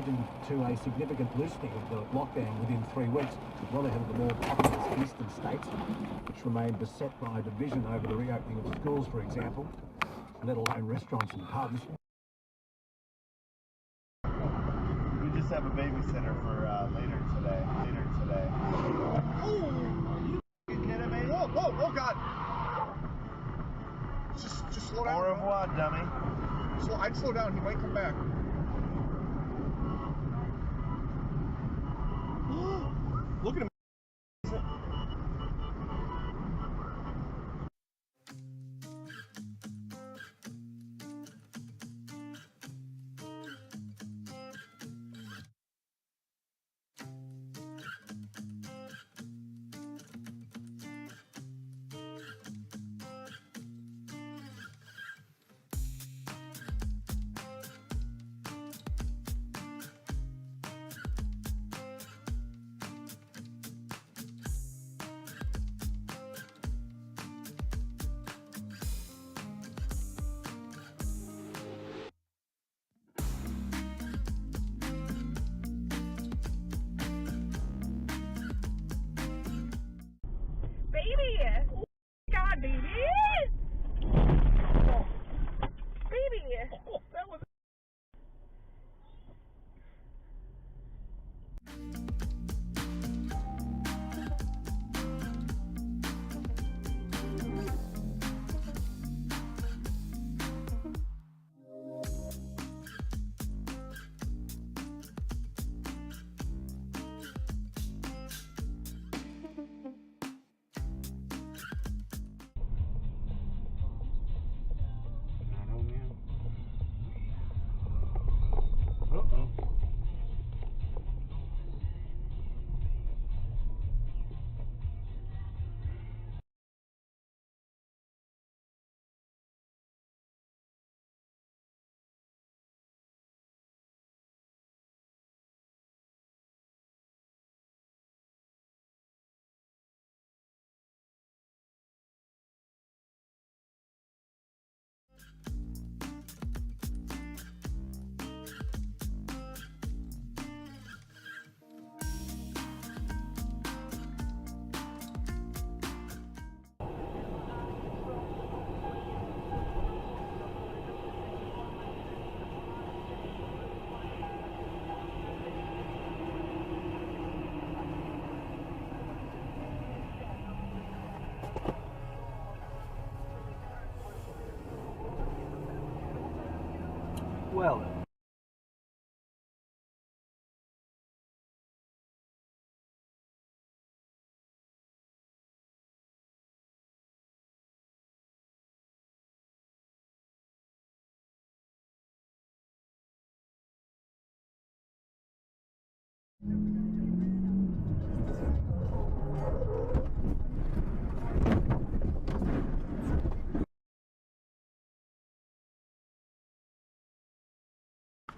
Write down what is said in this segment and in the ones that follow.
contributing to a significant loosening of the lockdown within 3 weeks, well ahead of the more populous eastern states, which remain beset by division over the reopening of schools, for example, let alone restaurants and pubs. We just have a babysitter for later today. Oh, you kidding me? Whoa, God! Just slow down. Au revoir, dummy. I'd slow down. He might come back. Look at him. Baby! God, baby! Baby! That was... Well,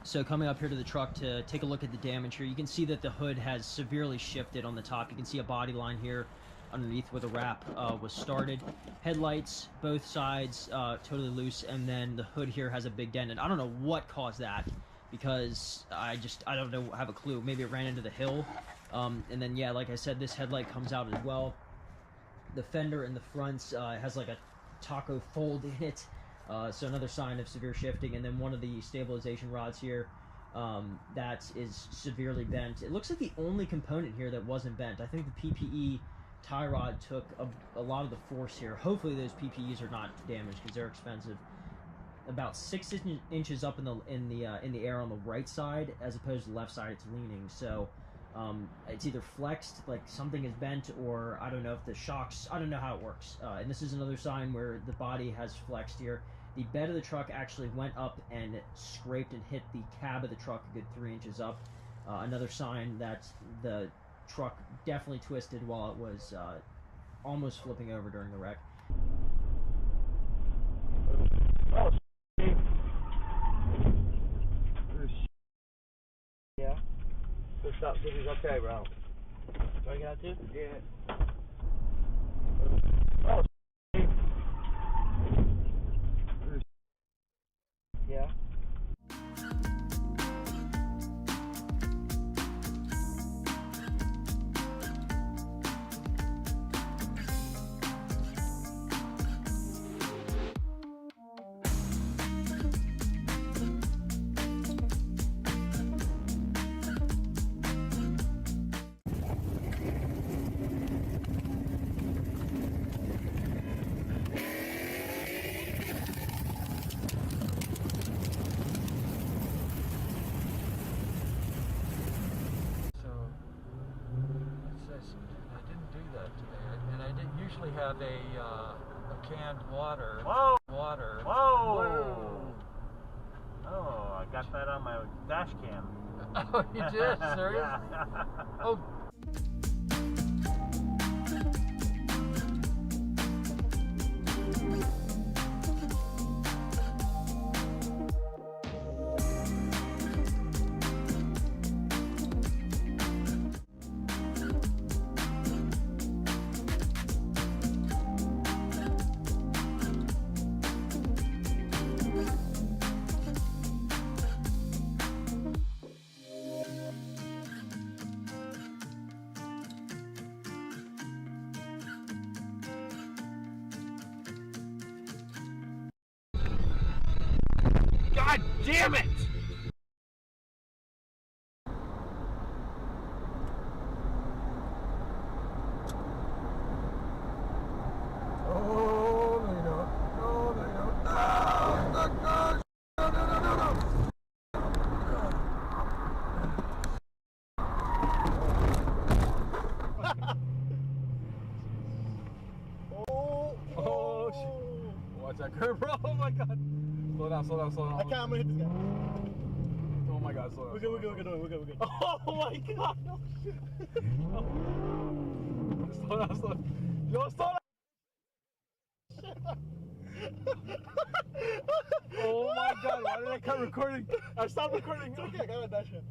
So coming up here to the truck to take a look at the damage here, you can see that the hood has severely shifted on the top. You can see a body line here underneath where the wrap was started. Headlights, both sides totally loose, and then the hood here has a big dent. And I don't know what caused that, because I don't know, have a clue. Maybe it ran into the hill. And then, yeah, like I said, this headlight comes out as well. The fender in the front has like a taco fold in it. So another sign of severe shifting. And then one of the stabilization rods here that is severely bent. It looks like the only component here that wasn't bent. I think the PPE tie rod took a lot of the force here. Hopefully those PPEs are not damaged, because they're expensive. About 6 inches up in the air on the right side, as opposed to the left side. It's leaning, so it's either flexed, like something is bent, or I don't know if the shocks, I don't know how it works. And this is another sign where the body has flexed here. The bed of the truck actually went up and scraped and hit the cab of the truck a good 3 inches up. Another sign that the truck definitely twisted while it was almost flipping over during the wreck. Oh, yeah. So stop, this is okay, bro. Do I got to? Yeah. Oh, yeah. actually have a canned water. Whoa! Water. Whoa! Oh, I got that on my dash cam. Oh, you did? Serious? Oh. God damn it! Oh, no, you don't. Oh, no, you don't. No, no, no, no, no, no, no. Oh, shit. Watch that curve, bro. Oh, my God. Slow down, slow down, slow down. I'm gonna hit this guy. Oh, my God, slow down. We're good. Oh my God! Oh shit! Slow down, slow down. Yo, slow down. Oh my God! Why did I cut recording? I stopped recording. It's okay. I got my dash cam.